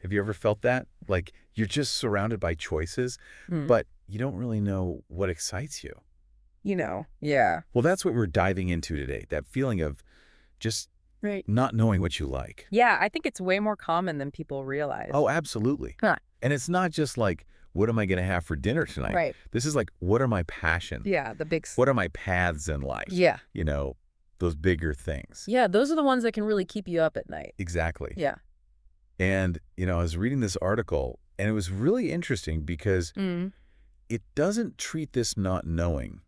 Have you ever felt that? Like you're just surrounded by choices, Mm. but you don't really know what excites you. Yeah. Well, that's what we're diving into today, that feeling of just Right. not knowing what you like. Yeah, I think it's way more common than people realize. Oh, absolutely. Huh. And it's not just like, what am I going to have for dinner tonight? Right. This is like, what are my passions? Yeah, What are my paths in life? Yeah. You know, those bigger things. Yeah, those are the ones that can really keep you up at night. Exactly. Yeah. And, I was reading this article, and it was really interesting because Mm. it doesn't treat this not knowing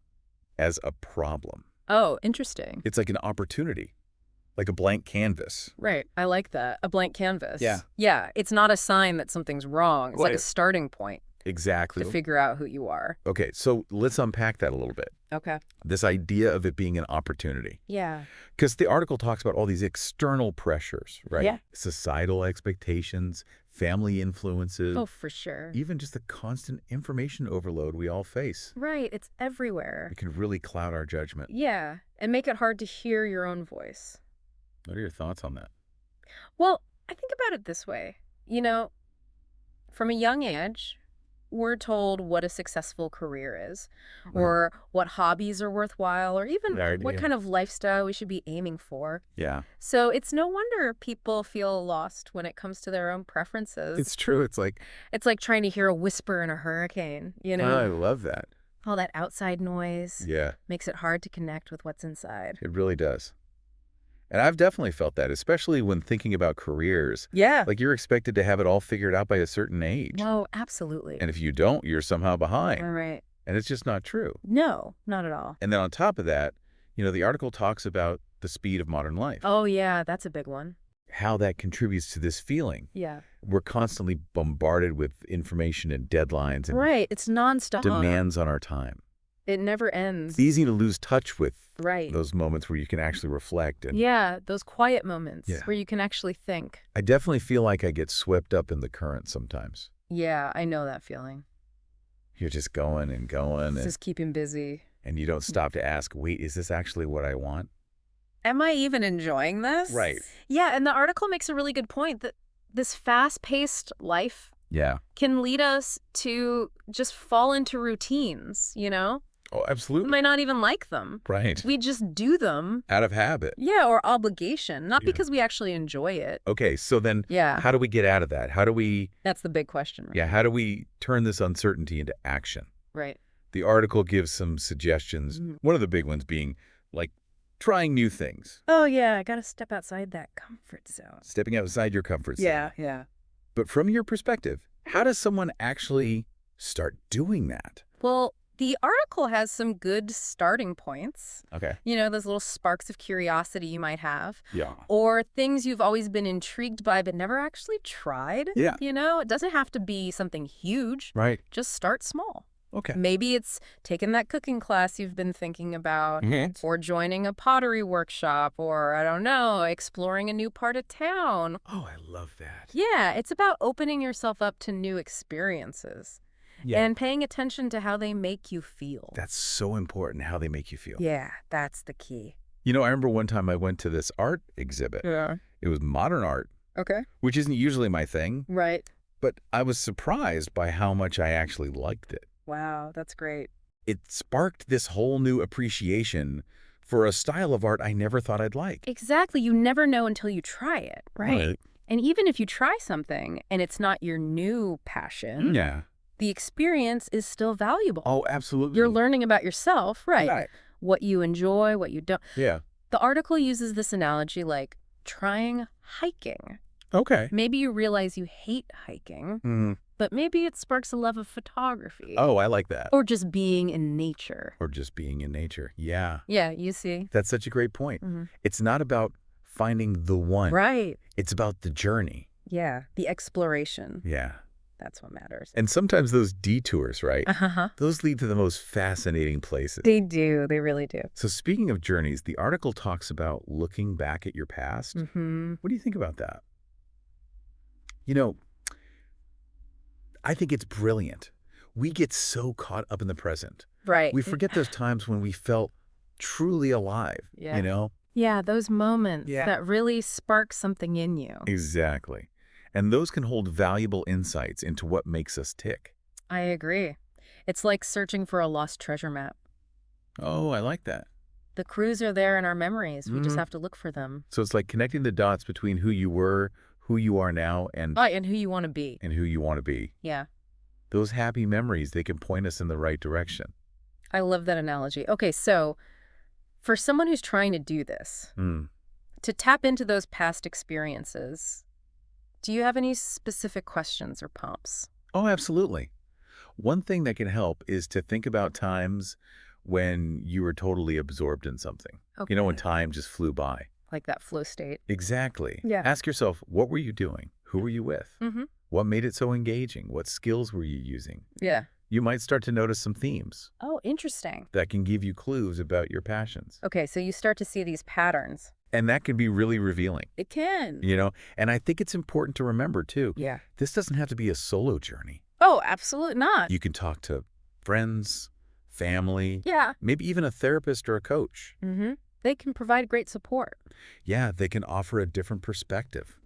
as a problem. Oh, interesting. It's like an opportunity, like a blank canvas. Right. I like that. A blank canvas. Yeah. Yeah, it's not a sign that something's wrong. It's like a Right. starting point Exactly. to figure out who you are. Okay, so let's unpack that a little bit. Okay. This idea of it being an opportunity. Yeah. Because the article talks about all these external pressures, right? Yeah. Societal expectations, family influences, Oh, for sure. even just the constant information overload we all face. Right. It's everywhere. It can really cloud our judgment. Yeah. And make it hard to hear your own voice. What are your thoughts on that? Well, I think about it this way. From a young age, we're told what a successful career is, or what hobbies are worthwhile, or even Right, what yeah. kind of lifestyle we should be aiming for. Yeah. So it's no wonder people feel lost when it comes to their own preferences. It's true. It's like, It's like trying to hear a whisper in a hurricane, I love that. All that outside noise Yeah, makes it hard to connect with what's inside. it really does. And I've definitely felt that, especially when thinking about careers. Yeah. Like you're expected to have it all figured out by a certain age. Whoa, absolutely. And if you don't, you're somehow behind. Right. And it's just not true. No, not at all. And then on top of that, the article talks about the speed of modern life, Oh, yeah, that's a big one. how that contributes to this feeling. Yeah. We're constantly bombarded with information and deadlines and Right. It's nonstop. demands on our time. It never ends. It's easy to lose touch with Right. those moments where you can actually reflect. And Yeah, those quiet moments Yeah. where you can actually think. I definitely feel like I get swept up in the current sometimes. Yeah, I know that feeling. You're just going and going, It's just keeping busy. and you don't stop to ask, wait, is this actually what I want? Am I even enjoying this? Right. Yeah, and the article makes a really good point that this fast-paced life Yeah. can lead us to just fall into routines, Oh, We absolutely. might not even like them. Right. We just do them. Out of habit. Yeah, or obligation, not Yeah. because we actually enjoy it. Okay, so then Yeah, how do we get out of that? How do we that's the big question, right? how do we turn this uncertainty into action? Right. The article gives some suggestions. Mhm. One of the big ones being like trying new things, Oh, yeah, I gotta step outside that comfort zone. stepping outside your comfort zone. Yeah. But from your perspective, how does someone actually start doing that? Well, the article has some good starting points. Okay. Those little sparks of curiosity you might have, Yeah. or things you've always been intrigued by but never actually tried. Yeah. It doesn't have to be something huge. Right. Just start small. Okay. Maybe it's taking that cooking class you've been thinking about, Mhm. or joining a pottery workshop, or, I don't know, exploring a new part of town. Oh, I love that. Yeah, it's about opening yourself up to new experiences Yeah. and paying attention to how they make you feel. That's so important, how they make you feel. Yeah, that's the key. I remember one time I went to this art exhibit. Yeah. It was modern art, Okay. which isn't usually my thing, Right. but I was surprised by how much I actually liked it. Wow, that's great. It sparked this whole new appreciation for a style of art I never thought I'd like. Exactly. You never know until you try it, right? And even if you try something and it's not your new passion, Yeah. the experience is still valuable. Oh, absolutely. You're learning about yourself, right? Right. What you enjoy, what you don't. Yeah. The article uses this analogy like trying hiking. Okay. Maybe you realize you hate hiking, Mm. but maybe it sparks a love of photography. Oh, I like that. Or just being in nature. Or just being in nature. Yeah. Yeah, you see. That's such a great point. Mhm. It's not about finding the one. Right. It's about the journey. Yeah, the exploration. Yeah. That's what matters. And sometimes those detours, right? Uh-huh. Those lead to the most fascinating places. They do. They really do. So speaking of journeys, the article talks about looking back at your past. Mm-hmm. What do you think about that? I think it's brilliant. We get so caught up in the present. Right. We forget those times when we felt truly alive, Yeah. Yeah, those moments Yeah. that really spark something in you. Exactly. And those can hold valuable insights into what makes us tick. I agree. It's like searching for a lost treasure map. Oh, I like that. The clues are there in our memories. We just Mhm. have to look for them. So it's like connecting the dots between who you were, who you are now, Right, and who you want to be. and who you want to be. Yeah, Those happy memories, they can point us in the right direction. I love that analogy. Okay, so for someone who's trying to do this, Mm. to tap into those past experiences, do you have any specific questions or prompts? Oh, absolutely. One thing that can help is to think about times when you were totally absorbed in something. Okay. When time just flew by. Like that flow state. Exactly. Yeah. Ask yourself, what were you doing? Who were you with? Mm-hmm. What made it so engaging? What skills were you using? Yeah. You might start to notice some themes Oh, interesting. that can give you clues about your passions. Okay, so you start to see these patterns. And that can be really revealing, It can. And I think it's important to remember, too, Yeah. this doesn't have to be a solo journey. Oh, absolutely not. You can talk to friends, family, Yeah. maybe even a therapist or a coach. Mm-hmm. They can provide great support. Yeah, they can offer a different perspective.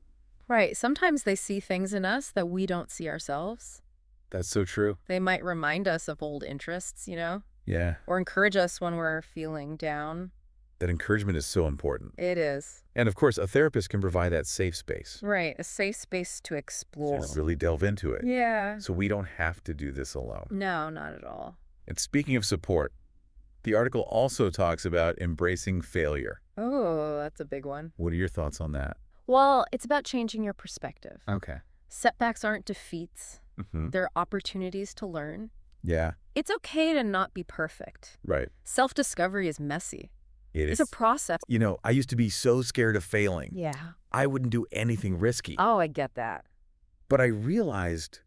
Right. Sometimes they see things in us that we don't see ourselves. That's so true. They might remind us of old interests, Yeah, or encourage us when we're feeling down. that encouragement is so important. It is. And of course, a therapist can provide that safe space Right. A safe space to explore. to really delve into it. Yeah. So we don't have to do this alone. No, not at all. And speaking of support, the article also talks about embracing failure. Oh, that's a big one. What are your thoughts on that? Well, it's about changing your perspective. Okay. Setbacks aren't defeats. Mm-hmm. They're opportunities to learn. Yeah, It's okay to not be perfect. right. Self-discovery is messy. It It's is. a process. I used to be so scared of failing. Yeah. I wouldn't do anything risky. Oh, I get that. But I realized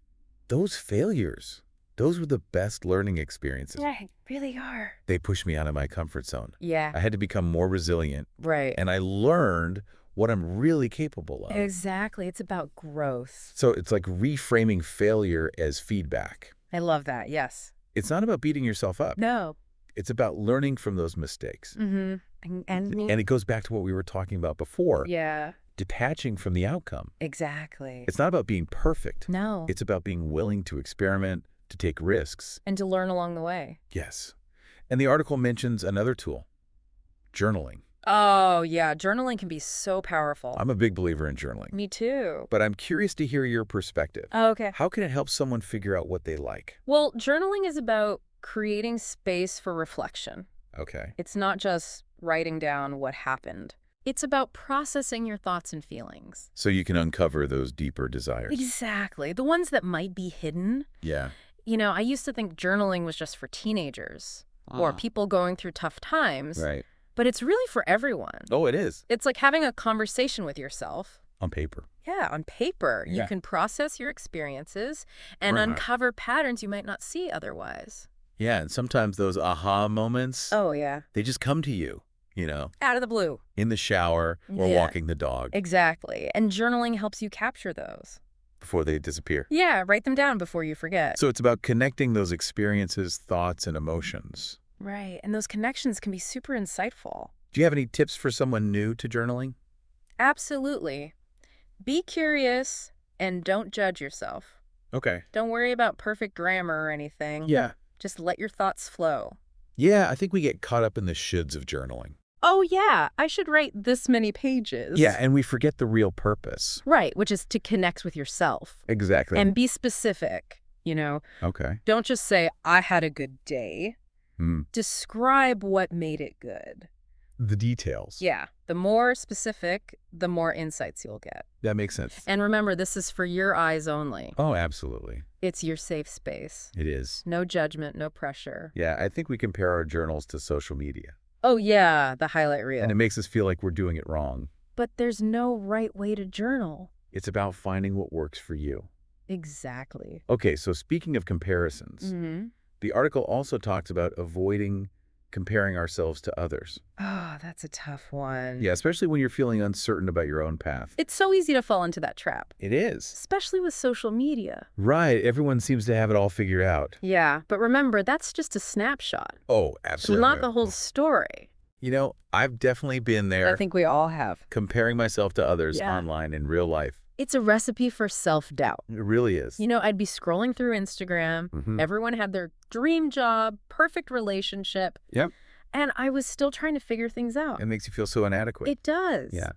those failures, those were the best learning experiences. They really are. They pushed me out of my comfort zone. Yeah. I had to become more resilient, Right. and I learned what I'm really capable of. Exactly. It's about growth. So it's like reframing failure as feedback. I love that. Yes. It's not about beating yourself up. No. It's about learning from those mistakes. Mm-hmm. And And it goes back to what we were talking about before, yeah, detaching from the outcome. exactly. It's not about being perfect. No. It's about being willing to experiment, to take risks. And to learn along the way. Yes. And the article mentions another tool, journaling. Oh, yeah. Journaling can be so powerful. I'm a big believer in journaling, Me too. but I'm curious to hear your perspective. Okay. How can it help someone figure out what they like? Well, journaling is about creating space for reflection. Okay. It's not just writing down what happened. It's about processing your thoughts and feelings. So you can uncover those deeper desires. Exactly. The ones that might be hidden. Yeah. I used to think journaling was just for teenagers or people going through tough times. Right. But it's really for everyone. Oh, it is. It's like having a conversation with yourself. On paper. Yeah, on paper. You Yeah. can process your experiences and Right. uncover patterns you might not see otherwise. Yeah, and sometimes those aha moments, Oh, yeah. they just come to you, Out of the blue. in the shower or Yeah. walking the dog Exactly. And journaling helps you capture those. before they disappear. Yeah, write them down before you forget. So it's about connecting those experiences, thoughts, and emotions. Right. And those connections can be super insightful. Do you have any tips for someone new to journaling? Absolutely. Be curious and don't judge yourself. Okay. Don't worry about perfect grammar or anything. Yeah. Just let your thoughts flow. Yeah, I think we get caught up in the shoulds of journaling. Oh, yeah, I should write this many pages. Yeah, and we forget the real purpose. Right, which is to connect with yourself. Exactly. And be specific, Okay. Don't just say, I had a good day. Hmm. Describe what made it good. The details. Yeah, the more specific, the more insights you'll get. That makes sense. And remember, this is for your eyes only. Oh, absolutely. It's your safe space. It is. No judgment, no pressure. Yeah, I think we compare our journals to social media. Oh, yeah, the highlight reel. And it makes us feel like we're doing it wrong. But there's no right way to journal. It's about finding what works for you. Exactly. Okay, so speaking of comparisons, Mm-hmm. the article also talks about avoiding comparing ourselves to others. Oh, that's a tough one. Yeah, especially when you're feeling uncertain about your own path. It's so easy to fall into that trap, It is. especially with social media. Right, everyone seems to have it all figured out. Yeah, but remember, that's just a snapshot. Oh, absolutely. Not the whole story. I've definitely been there I think we all have. comparing myself to others Yeah. online in real life. It's a recipe for self-doubt. It really is. I'd be scrolling through Instagram. Everyone had their dream job, perfect relationship. Yep. And I was still trying to figure things out. It makes you feel so inadequate. It does. Yeah.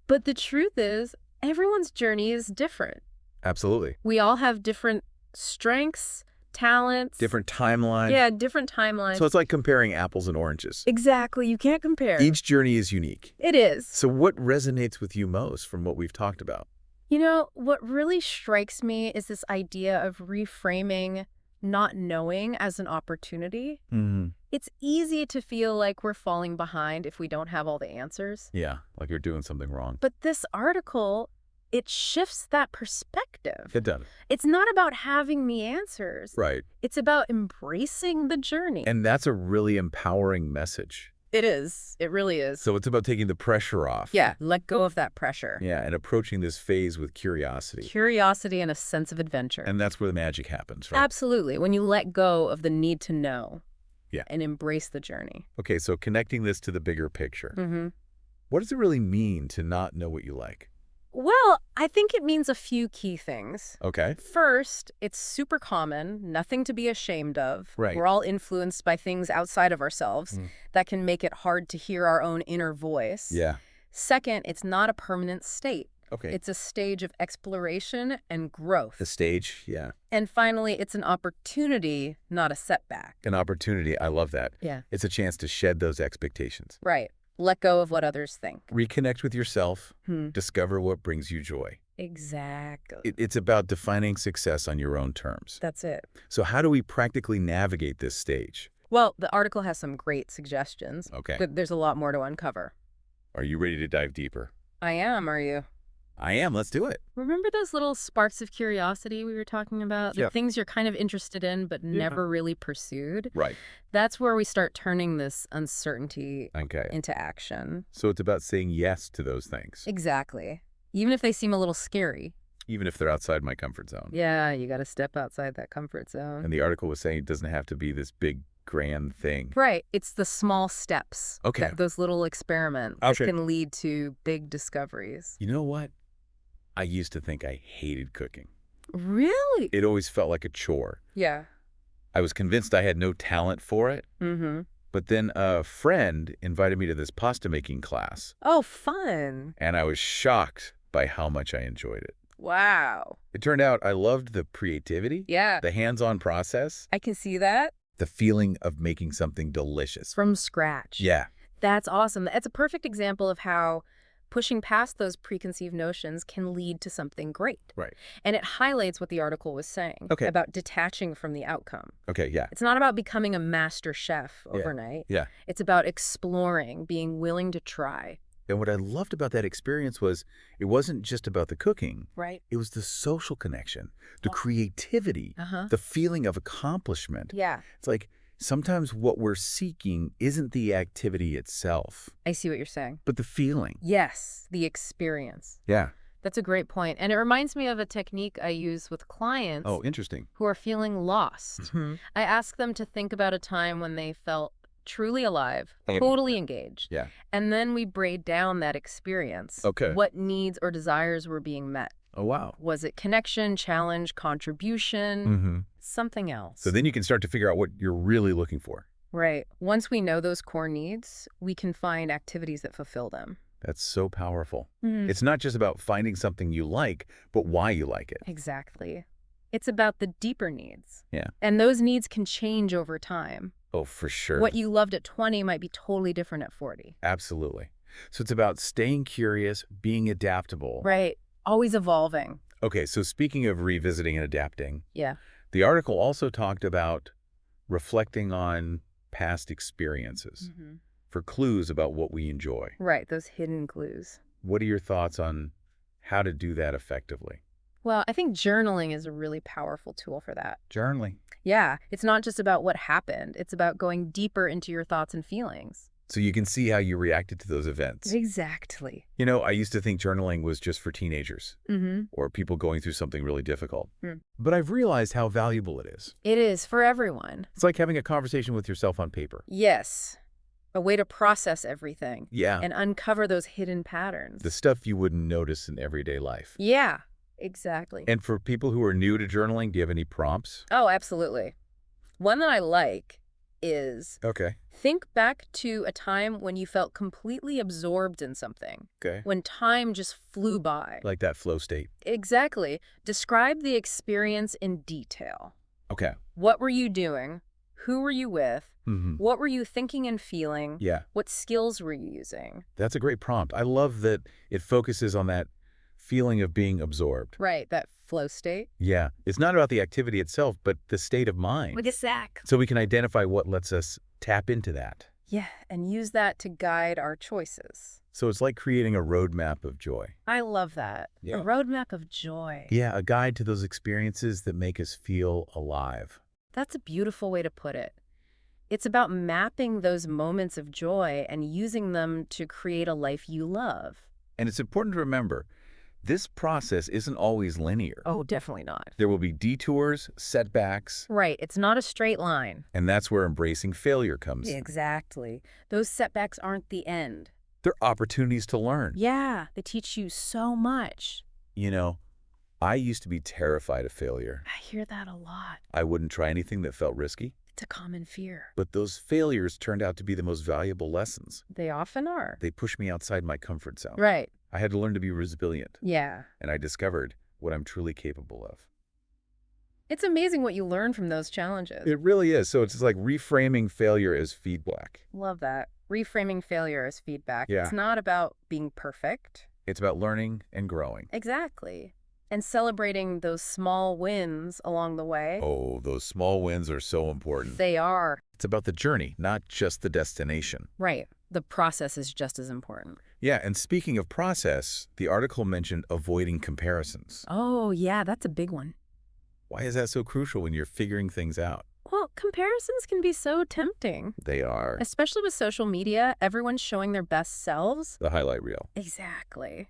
But the truth is, everyone's journey is different. Absolutely. We all have different strengths, talents. Different timeline. Yeah, different timelines. So it's like comparing apples and oranges. Exactly. You can't compare. Each journey is unique. It is. So what resonates with you most from what we've talked about? What really strikes me is this idea of reframing not knowing as an opportunity. It's easy to feel like we're falling behind if we don't have all the answers. Yeah, like you're doing something wrong. But this article, it shifts that perspective. It does. It's not about having the answers. Right. It's about embracing the journey. And that's a really empowering message. It is. It really is. So it's about taking the pressure off. Yeah, let go of that pressure. Yeah, and approaching this phase with curiosity. Curiosity and a sense of adventure. And that's where the magic happens, right? Absolutely. When you let go of the need to know. Yeah. And embrace the journey. Okay, so connecting this to the bigger picture. Mm-hmm. What does it really mean to not know what you like? Well, I think it means a few key things. Okay. First, it's super common, nothing to be ashamed of. Right. We're all influenced by things outside of ourselves that can make it hard to hear our own inner voice. Yeah. Second, it's not a permanent state. Okay. It's a stage of exploration and growth. The stage, yeah. And finally, it's an opportunity, not a setback. An opportunity. I love that. Yeah. It's a chance to shed those expectations. Right. Let go of what others think. Reconnect with yourself. Discover what brings you joy. Exactly. It's about defining success on your own terms. That's it. So how do we practically navigate this stage? Well, the article has some great suggestions. Okay. But there's a lot more to uncover. Are you ready to dive deeper? I am, are you? I am. Let's do it. Remember those little sparks of curiosity we were talking about? Yeah. The things you're kind of interested in but never really pursued? Right. That's where we start turning this uncertainty Okay. into action. So it's about saying yes to those things, Exactly. Even if they seem a little scary. even if they're outside my comfort zone. Yeah, you got to step outside that comfort zone. And the article was saying it doesn't have to be this big, grand thing. Right. It's the small steps. Okay. Those little experiments that can lead to big discoveries. You know what? I used to think I hated cooking. Really? It always felt like a chore. Yeah. I was convinced I had no talent for it. Mm-hmm. But then a friend invited me to this pasta making class, Oh, fun. and I was shocked by how much I enjoyed it. Wow. It turned out I loved the creativity, Yeah. the hands-on process, I can see that. the feeling of making something delicious. From scratch. Yeah. That's awesome. That's a perfect example of how pushing past those preconceived notions can lead to something great. Right. And it highlights what the article was saying Okay. about detaching from the outcome. Okay, yeah. It's not about becoming a master chef overnight. Yeah. It's about exploring, being willing to try. And what I loved about that experience was it wasn't just about the cooking. Right. It was the social connection, the creativity, Uh-huh. the feeling of accomplishment. Yeah. It's like sometimes what we're seeking isn't the activity itself, I see what you're saying. but the feeling. Yes, the experience. Yeah. That's a great point. And it reminds me of a technique I use with clients Oh, interesting. who are feeling lost. I ask them to think about a time when they felt truly alive, totally engaged. Yeah. And then we braid down that experience. Okay. What needs or desires were being met? Oh, wow. Was it connection, challenge, contribution, Mm-hmm. something else? So then you can start to figure out what you're really looking for. Right. Once we know those core needs, we can find activities that fulfill them. That's so powerful. Mhm. It's not just about finding something you like, but why you like it. Exactly. It's about the deeper needs. Yeah. And those needs can change over time. Oh, for sure. What you loved at 20 might be totally different at 40. Absolutely. So it's about staying curious, being adaptable. Right. Always evolving. Okay, so speaking of revisiting and adapting, Yeah. the article also talked about reflecting on past experiences for clues about what we enjoy. Right. Those hidden clues. What are your thoughts on how to do that effectively? Well, I think journaling is a really powerful tool for that. Journaling. Yeah. It's not just about what happened. It's about going deeper into your thoughts and feelings. So you can see how you reacted to those events. Exactly. You know, I used to think journaling was just for teenagers Mm-hmm. or people going through something really difficult. Hmm. But I've realized how valuable it is. It is for everyone. It's like having a conversation with yourself on paper. Yes. A way to process everything Yeah, and uncover those hidden patterns. the stuff you wouldn't notice in everyday life. Yeah, exactly. And for people who are new to journaling, do you have any prompts? Oh, absolutely. One that I like is Okay. think back to a time when you felt completely absorbed in something, Okay. when time just flew by. Like that flow state. Exactly. Describe the experience in detail. Okay. What were you doing? Who were you with? Mm-hmm. What were you thinking and feeling? Yeah, What skills were you using? that's a great prompt. I love that it focuses on that feeling of being absorbed. Right, that flow state. Yeah, it's not about the activity itself, but the state of mind. Like a sack. So we can identify what lets us tap into that. Yeah, and use that to guide our choices. So it's like creating a roadmap of joy. I love that. Yeah. A roadmap of joy. Yeah, a guide to those experiences that make us feel alive. That's a beautiful way to put it. It's about mapping those moments of joy and using them to create a life you love. And it's important to remember, this process isn't always linear. Oh, definitely not. There will be detours, setbacks, Right, it's not a straight line. and that's where embracing failure comes. Exactly. Those setbacks aren't the end. They're opportunities to learn. Yeah, they teach you so much. You know, I used to be terrified of failure. I hear that a lot. I wouldn't try anything that felt risky, It's a common fear. but those failures turned out to be the most valuable lessons. They often are. They pushed me outside my comfort zone. Right. I had to learn to be resilient, Yeah. and I discovered what I'm truly capable of. It's amazing what you learn from those challenges. It really is. So it's just like reframing failure as feedback. Love that. Reframing failure as feedback. Yeah. It's not about being perfect. It's about learning and growing. Exactly. And celebrating those small wins along the way. Oh, those small wins are so important. They are. It's about the journey, not just the destination. Right. The process is just as important. Yeah, and speaking of process, the article mentioned avoiding comparisons. Oh, yeah, that's a big one. Why is that so crucial when you're figuring things out? Well, comparisons can be so tempting, They are especially with social media. Everyone's showing their best selves. the highlight reel. Exactly.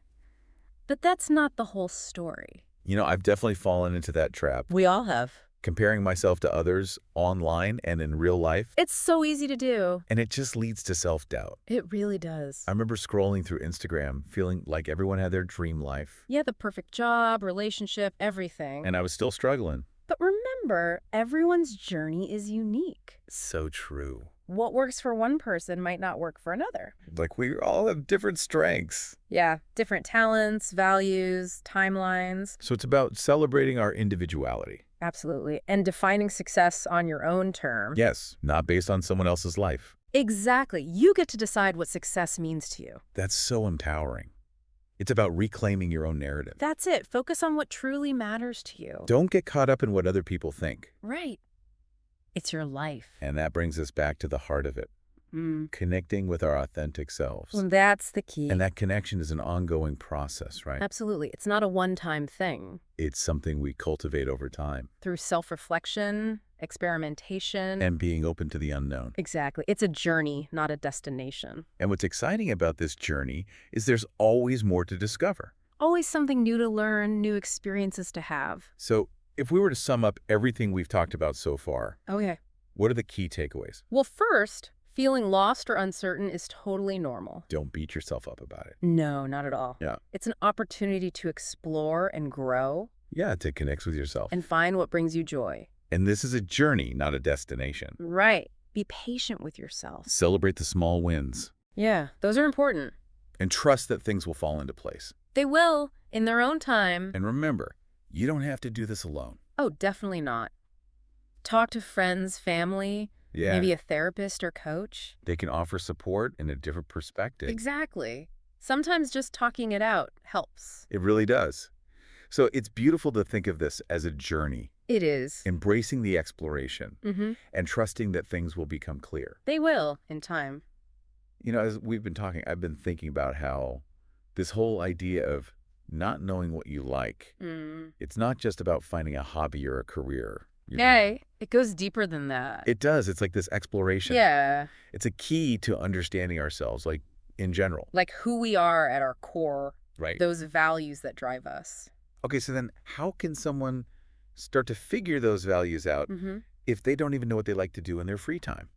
But that's not the whole story. You know, I've definitely fallen into that trap, We all have. comparing myself to others online and in real life, It's so easy to do. and it just leads to self-doubt. It really does. I remember scrolling through Instagram, feeling like everyone had their dream life, Yeah, the perfect job, relationship, everything. and I was still struggling. But remember, everyone's journey is unique. So true. What works for one person might not work for another. Like we all have different strengths. Yeah, different talents, values, timelines. So it's about celebrating our individuality. Absolutely. And defining success on your own terms. Yes, not based on someone else's life. Exactly. You get to decide what success means to you. That's so empowering. It's about reclaiming your own narrative. That's it. Focus on what truly matters to you. Don't get caught up in what other people think. Right. It's your life. And that brings us back to the heart of it, connecting with our authentic selves. Well, that's the key. And that connection is an ongoing process, right? Absolutely. It's not a one-time thing. It's something we cultivate over time Through self-reflection, experimentation. and being open to the unknown. Exactly. It's a journey, not a destination. And what's exciting about this journey is there's always more to discover. Always something new to learn, new experiences to have. So if we were to sum up everything we've talked about so far, Okay. what are the key takeaways? Well, first, feeling lost or uncertain is totally normal. Don't beat yourself up about it. No, not at all. Yeah. It's an opportunity to explore and grow Yeah, to connect with yourself. and find what brings you joy. And this is a journey, not a destination. Right. Be patient with yourself. Celebrate the small wins Yeah, those are important. and trust that things will fall into place. They will, in their own time. And remember, you don't have to do this alone. Oh, definitely not. Talk to friends, family, Yeah, maybe a therapist or coach. they can offer support and a different perspective. Exactly. Sometimes just talking it out helps. It really does. So it's beautiful to think of this as a journey, It is. embracing the exploration Mm-hmm. and trusting that things will become clear. They will, in time. You know, as we've been talking, I've been thinking about how this whole idea of not knowing what you like, it's not just about finding a hobby or a career. Yay. It goes deeper than that. It does. It's like this exploration. Yeah. It's a key to understanding ourselves, like in general. Like who we are at our core, Right. those values that drive us. Okay, so then how can someone start to figure those values out Mm-hmm. if they don't even know what they like to do in their free time?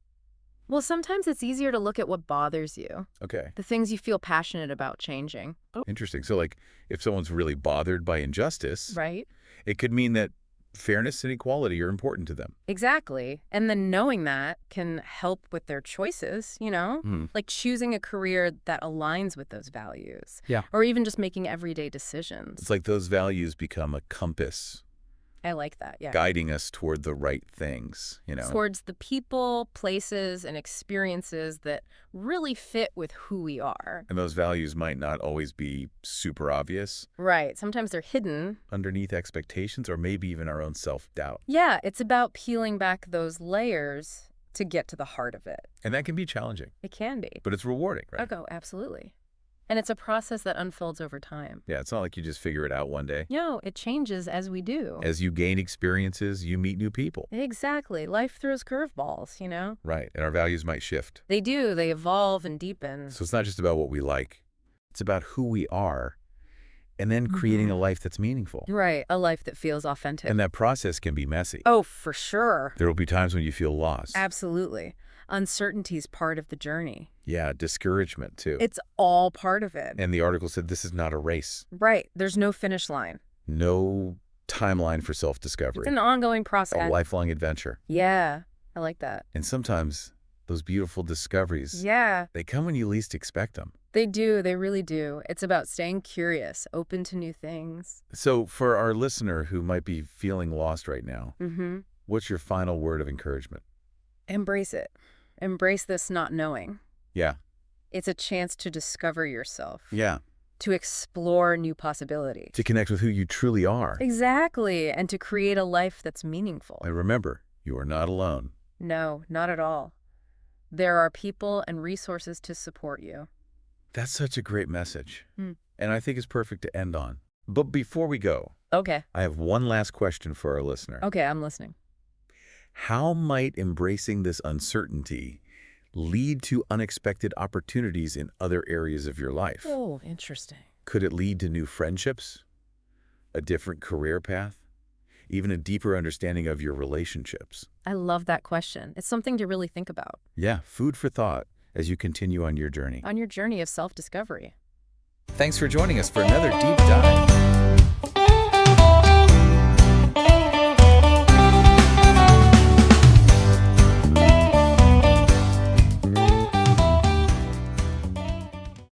Well, sometimes it's easier to look at what bothers you, Okay. the things you feel passionate about changing. Interesting. So, like, if someone's really bothered by injustice, Right? it could mean that fairness and equality are important to them. Exactly. And then knowing that can help with their choices, like choosing a career that aligns with those values. Yeah. Or even just making everyday decisions. It's like those values become a compass I like that, yeah. guiding us toward the right things, Towards the people, places, and experiences that really fit with who we are. And those values might not always be super obvious Right. Sometimes they're hidden. underneath expectations or maybe even our own self-doubt. Yeah, it's about peeling back those layers to get to the heart of it. And that can be challenging, It can be. but it's rewarding, right? Oh, absolutely. And it's a process that unfolds over time. Yeah, it's not like you just figure it out one day. No, it changes as we do. As you gain experiences, you meet new people. Exactly. Life throws curveballs, Right, and our values might shift. They do. They evolve and deepen. So it's not just about what we like. It's about who we are and then creating a life that's meaningful. Right. A life that feels authentic. And that process can be messy. Oh, for sure. There will be times when you feel lost. Absolutely. Uncertainty's part of the journey. Yeah, discouragement too. It's all part of it. And the article said this is not a race. Right. There's no finish line. No timeline for It's self-discovery. an ongoing A process. lifelong adventure. Yeah. I like that. And sometimes those beautiful discoveries, Yeah. they come when you least expect them. They do. They really do. It's about staying curious, open to new things. So for our listener who might be feeling lost right now, what's your final word of encouragement? Embrace it. Embrace this not knowing. Yeah. It's a chance to discover yourself. Yeah. To explore new possibilities. To connect with who you truly are. Exactly. And to create a life that's meaningful. And remember, you are not alone. No, not at all. There are people and resources to support you. That's such a great message. Hmm. And I think it's perfect to end on. But before we go, Okay. I have one last question for our listener. Okay, I'm listening. How might embracing this uncertainty lead to unexpected opportunities in other areas of your life? Oh, interesting. Could it lead to new friendships, a different career path, even a deeper understanding of your relationships? I love that question. It's something to really think about Yeah, food for thought as you continue on your journey. on your journey of self-discovery. Thanks for joining us for another deep dive.